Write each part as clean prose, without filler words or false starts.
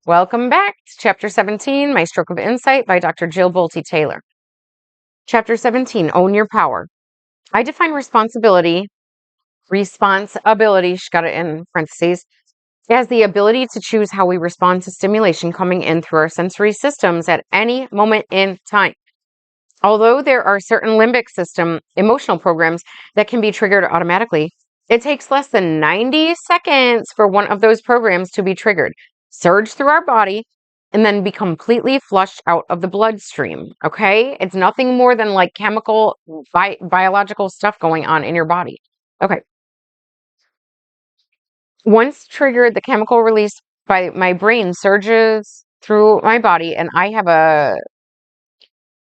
Welcome back to Chapter 17, My Stroke of Insight by Dr. Jill Bolte Taylor. Chapter 17, Own Your Power. I define responsibility, she got it in parentheses, as the ability to choose how we respond to stimulation coming in through our sensory systems at any moment in time. Although there are certain limbic system emotional programs that can be triggered automatically, it takes less than 90 seconds for one of those programs to be triggered, surge through our body, and then be completely flushed out of the bloodstream. Okay? It's nothing more than like chemical, biological stuff going on in your body. Okay. Once triggered, the chemical release by my brain surges through my body, and I have a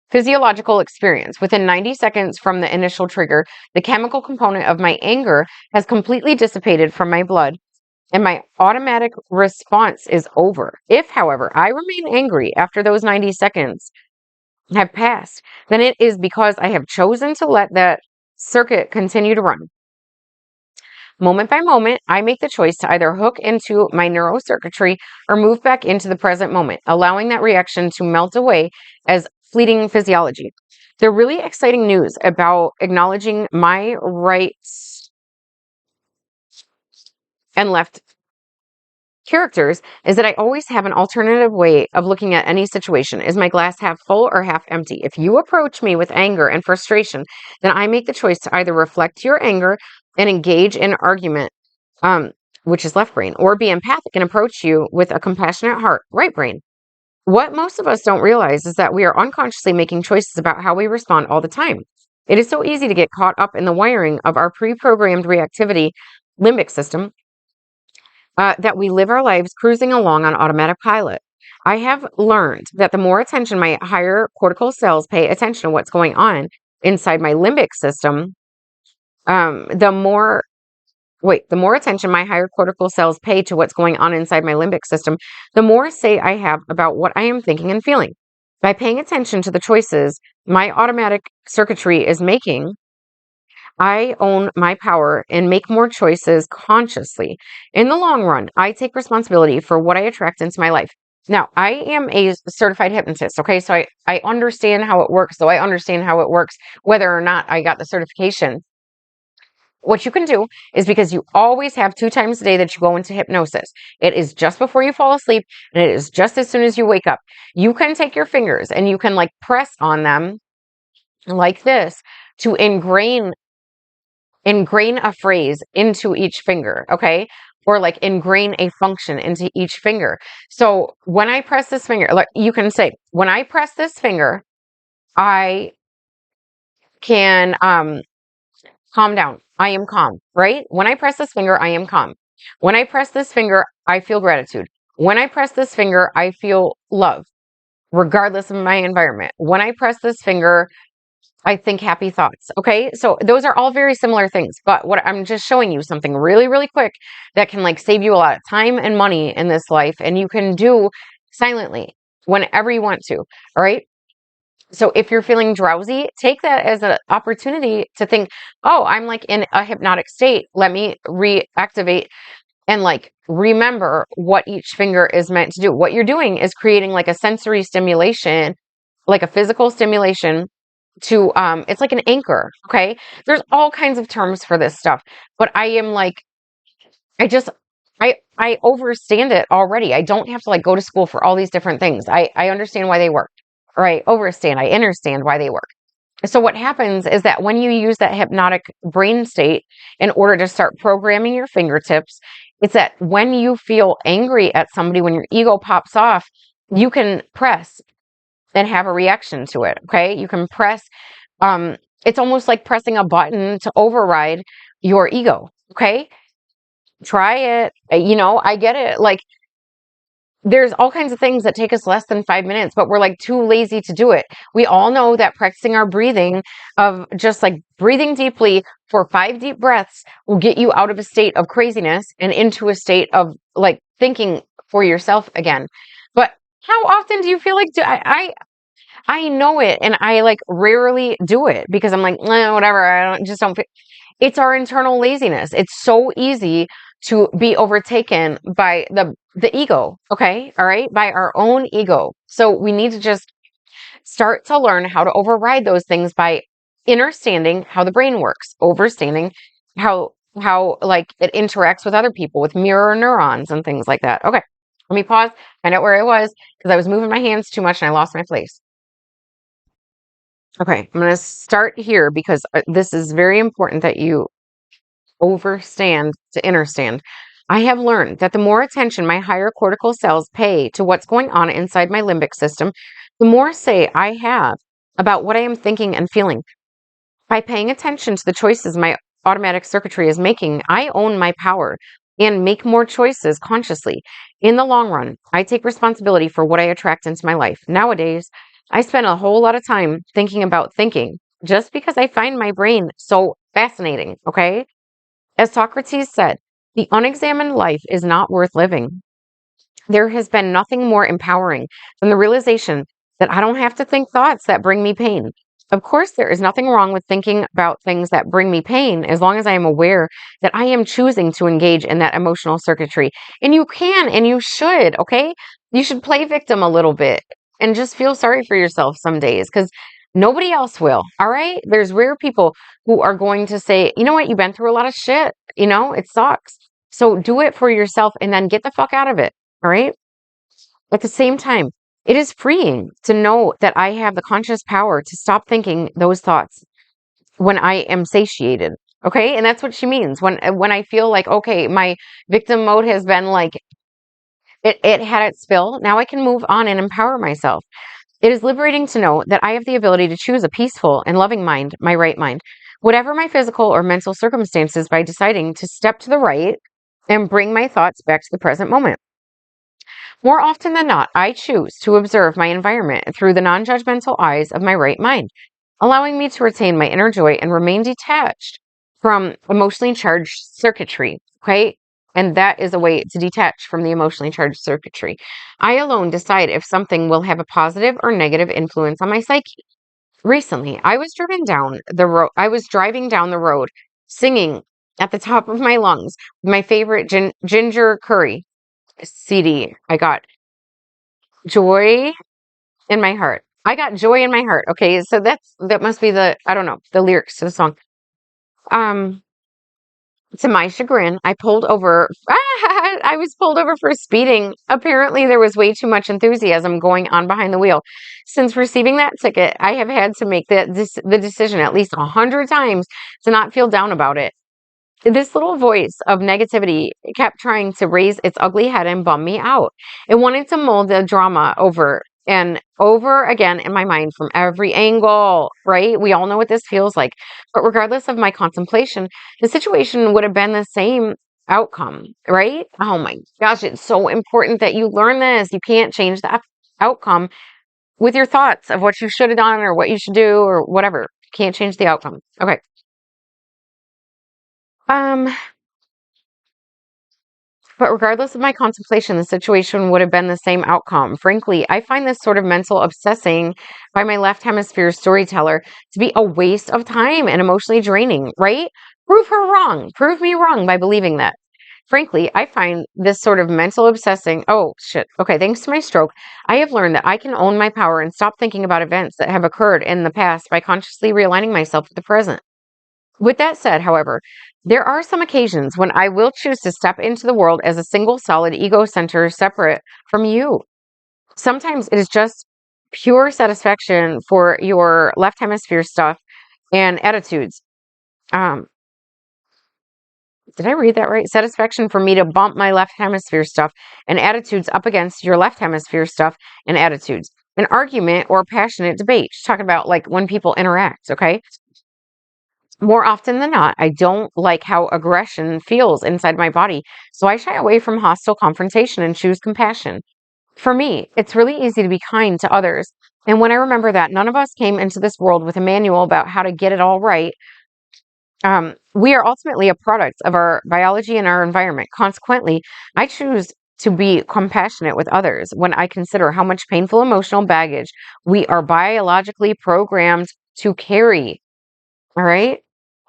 physiological experience. Within 90 seconds from the initial trigger, the chemical component of my anger has completely dissipated from my blood, and my automatic response is over. If, however, I remain angry after those 90 seconds have passed, then it is because I have chosen to let that circuit continue to run. Moment by moment, I make the choice to either hook into my neurocircuitry or move back into the present moment, allowing that reaction to melt away as fleeting physiology. The really exciting news about acknowledging my right and left characters is that I always have an alternative way of looking at any situation. Is my glass half full or half empty? If you approach me with anger and frustration, then I make the choice to either reflect your anger and engage in argument, which is left brain, or be empathic and approach you with a compassionate heart, right brain. What most of us don't realize is that we are unconsciously making choices about how we respond all the time. It is so easy to get caught up in the wiring of our pre-programmed reactivity limbic system that we live our lives cruising along on automatic pilot. I have learned that the more attention my higher cortical cells pay attention to what's going on inside my limbic system, the more attention my higher cortical cells pay to what's going on inside my limbic system, the more say I have about what I am thinking and feeling. By paying attention to the choices my automatic circuitry is making, I own my power and make more choices consciously. In the long run, I take responsibility for what I attract into my life. Now, I am a certified hypnotist, okay? So I understand how it works. So I understand how it works, whether or not I got the certification. What you can do is, because you always have 2 times a day that you go into hypnosis. It is just before you fall asleep, and it is just as soon as you wake up. You can take your fingers and you can like press on them like this to ingrain a phrase into each finger, okay? Or like ingrain a function into each finger. So when I press this finger, like you can say, when I press this finger, I can calm down. I am calm, right? When I press this finger, I am calm. When I press this finger, I feel gratitude. When I press this finger, I feel love, regardless of my environment. When I press this finger, I think happy thoughts. Okay. So those are all very similar things, but what I'm just showing you something really, really quick that can like save you a lot of time and money in this life. And you can do silently whenever you want to. All right. So if you're feeling drowsy, take that as an opportunity to think, oh, I'm like in a hypnotic state. Let me reactivate and like remember what each finger is meant to do. What you're doing is creating like a sensory stimulation, like a physical stimulation to, it's like an anchor. Okay. There's all kinds of terms for this stuff, but I am like, I understand it already. I don't have to like go to school for all these different things. I understand why they work. Or I understand why they work. So what happens is that when you use that hypnotic brain state in order to start programming your fingertips, it's that when you feel angry at somebody, when your ego pops off, you can press and have a reaction to it. Okay. You can press, it's almost like pressing a button to override your ego. Okay. Try it. I get it. Like, there's all kinds of things that take us less than 5 minutes, but we're like too lazy to do it. We all know that practicing our breathing of just like breathing deeply for 5 deep breaths will get you out of a state of craziness and into a state of like thinking for yourself again. But how often do you feel like I know it, and I like rarely do it because I'm like, whatever. Just don't feel. It's our internal laziness. It's so easy to be overtaken by the ego, okay? All right? By our own ego. So we need to just start to learn how to override those things by understanding how the brain works, understanding how like it interacts with other people, with mirror neurons and things like that. Okay, let me pause, find out where I was, because I was moving my hands too much and I lost my place. Okay, I'm going to start here because this is very important that you overstand to understand. I have learned that the more attention my higher cortical cells pay to what's going on inside my limbic system, the more say I have about what I am thinking and feeling. By paying attention to the choices my automatic circuitry is making, I own my power and make more choices consciously. In the long run, I take responsibility for what I attract into my life. Nowadays, I spend a whole lot of time thinking about thinking just because I find my brain so fascinating, okay? As Socrates said, the unexamined life is not worth living. There has been nothing more empowering than the realization that I don't have to think thoughts that bring me pain. Of course, there is nothing wrong with thinking about things that bring me pain as long as I am aware that I am choosing to engage in that emotional circuitry. And you can and you should, okay? You should play victim a little bit and just feel sorry for yourself some days because nobody else will, all right? There's rare people who are going to say, you know what, you've been through a lot of shit, it sucks. So do it for yourself and then get the fuck out of it, all right? At the same time, it is freeing to know that I have the conscious power to stop thinking those thoughts when I am satiated. Okay. And that's what she means. When I feel like, okay, my victim mode has been like, it had its fill. Now I can move on and empower myself. It is liberating to know that I have the ability to choose a peaceful and loving mind, my right mind, whatever my physical or mental circumstances, by deciding to step to the right and bring my thoughts back to the present moment. More often than not, I choose to observe my environment through the non-judgmental eyes of my right mind, allowing me to retain my inner joy and remain detached from emotionally charged circuitry. Okay. And that is a way to detach from the emotionally charged circuitry. I alone decide if something will have a positive or negative influence on my psyche. Recently, I was driving down the road, singing at the top of my lungs my favorite ginger curry CD. I got joy in my heart. I got joy in my heart. Okay, so that must be I don't know, the lyrics to the song. Um, to my chagrin, I pulled over. I was pulled over for speeding. Apparently, there was way too much enthusiasm going on behind the wheel. Since receiving that ticket, I have had to make the decision at least 100 times to not feel down about it. This little voice of negativity kept trying to raise its ugly head and bum me out. It wanted to mold the drama over and over again in my mind from every angle, right? We all know what this feels like. But regardless of my contemplation, the situation would have been the same outcome, right? Oh my gosh, it's so important that you learn this. You can't change the outcome with your thoughts of what you should have done or what you should do or whatever. You can't change the outcome. Okay. Um, But regardless of my contemplation, the situation would have been the same outcome. Frankly, I find this sort of mental obsessing by my left hemisphere storyteller to be a waste of time and emotionally draining, right? Prove her wrong. Prove me wrong by believing that. Frankly, I find this sort of mental obsessing. Oh, shit. Okay, thanks to my stroke, I have learned that I can own my power and stop thinking about events that have occurred in the past by consciously realigning myself with the present. With that said, however, there are some occasions when I will choose to step into the world as a single solid ego center separate from you. Sometimes it is just pure satisfaction for your left hemisphere stuff and attitudes. Um, did I read that right? Satisfaction for me to bump my left hemisphere stuff and attitudes up against your left hemisphere stuff and attitudes. An argument or passionate debate. She's talking about like when people interact, okay? More often than not, I don't like how aggression feels inside my body, so I shy away from hostile confrontation and choose compassion. For me, it's really easy to be kind to others. And when I remember that none of us came into this world with a manual about how to get it all right, we are ultimately a product of our biology and our environment. Consequently, I choose to be compassionate with others when I consider how much painful emotional baggage we are biologically programmed to carry. All right?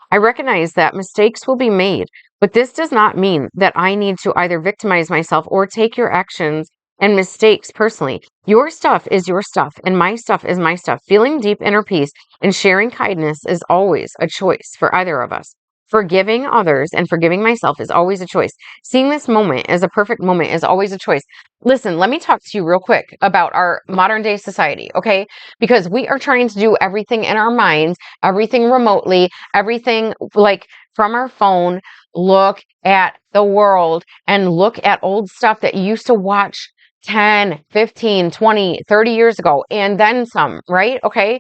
I recognize that mistakes will be made, But this does not mean that I need to either victimize myself or take your actions and mistakes personally. Your stuff is your stuff, and my stuff is my stuff. Feeling deep inner peace and sharing kindness is always a choice for either of us. Forgiving others and forgiving myself is always a choice. Seeing this moment as a perfect moment is always a choice. Listen, let me talk to you real quick about our modern day society, okay? Because we are trying to do everything in our minds, everything remotely, everything like from our phone. Look at the world and look at old stuff that you used to watch 10, 15, 20, 30 years ago, and then some, right? Okay.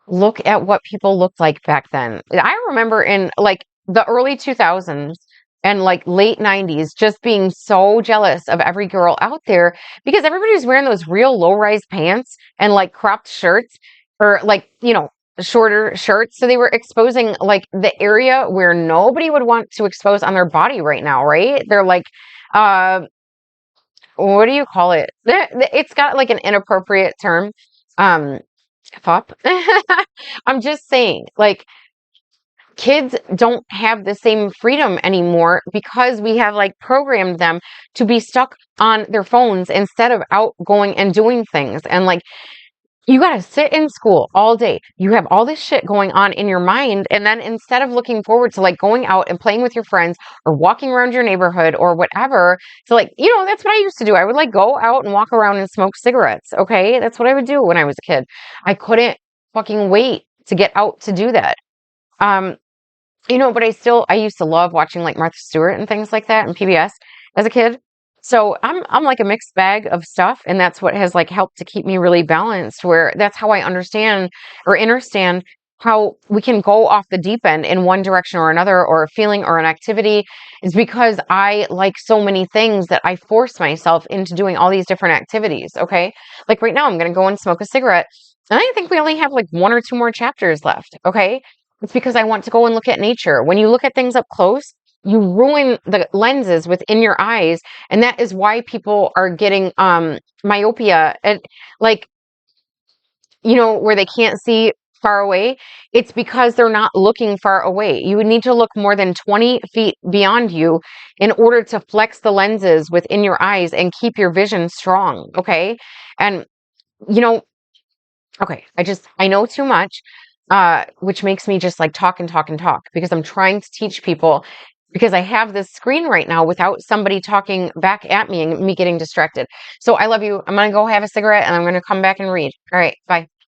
Look at what people looked like back then. I remember in like the early 2000s and like late 90s just being so jealous of every girl out there because everybody was wearing those real low-rise pants and like cropped shirts or like, shorter shirts. So they were exposing like the area where nobody would want to expose on their body right now, right? They're like, uh, what do you call it? It's got like an inappropriate term. Um, Fop. I'm just saying, like, kids don't have the same freedom anymore because we have like programmed them to be stuck on their phones instead of out going and doing things. And like, you got to sit in school all day. You have all this shit going on in your mind. And then instead of looking forward to like going out and playing with your friends or walking around your neighborhood or whatever, so like, that's what I used to do. I would like go out and walk around and smoke cigarettes. Okay. That's what I would do when I was a kid. I couldn't fucking wait to get out to do that. Um, but I used to love watching like Martha Stewart and things like that and PBS as a kid. So I'm like a mixed bag of stuff, and that's what has like helped to keep me really balanced, where that's how I understand or understand how we can go off the deep end in one direction or another, or a feeling or an activity, is because I like so many things that I force myself into doing all these different activities. Okay. Like right now I'm gonna go and smoke a cigarette. And I think we only have like one or two more chapters left. Okay. It's because I want to go and look at nature. When you look at things up close, you ruin the lenses within your eyes. And that is why people are getting myopia and like, where they can't see far away. It's because they're not looking far away. You would need to look more than 20 feet beyond you in order to flex the lenses within your eyes and keep your vision strong. Okay. And, you know, okay, I know too much, which makes me just like talk and talk and talk because I'm trying to teach people because I have this screen right now without somebody talking back at me and me getting distracted. So I love you. I'm going to go have a cigarette and I'm going to come back and read. All right, bye.